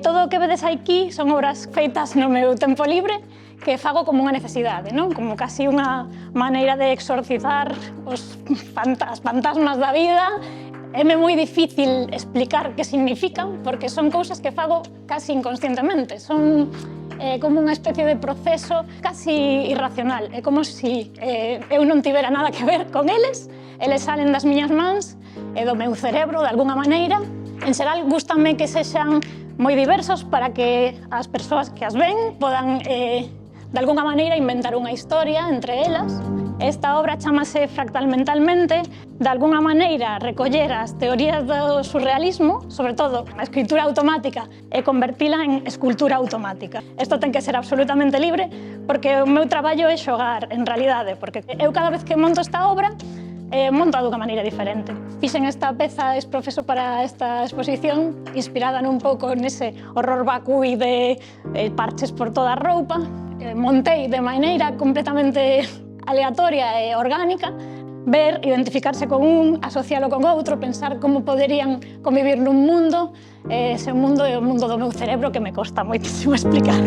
Todo o que vedes aquí son obras feitas no meu tempo libre que fago como unha necesidade, non? Como casi unha maneira de exorcizar os fantasmas da vida. É-me moi difícil explicar que significan porque son cousas que fago casi inconscientemente. Son como unha especie de proceso casi irracional. É como se eu non tivera nada que ver con eles. Eles salen das miñas mans e do meu cerebro, de alguna maneira. En xeral, gústame que sexan moi diversos para que as persoas que as ven podan, de alguna maneira, inventar unha historia entre elas. Esta obra chamase Fractal Mentalmente, de alguna maneira recoller as teorías do surrealismo, sobre todo a escritura automática, e convertila en escultura automática. Isto ten que ser absolutamente libre, porque o meu traballo é xogar, en realidade, porque eu cada vez que monto esta obra, monto dunha maneira diferente. Fixen esta peza ex profeso para esta exposición, inspirada nun pouco nese horror vacui de parches por toda a roupa. Montei de maneira completamente aleatoria e orgánica, ver, identificarse con un, asocialo con outro, pensar como poderían convivir nun mundo. Ese mundo é o mundo do meu cerebro que me costa moitísimo explicar.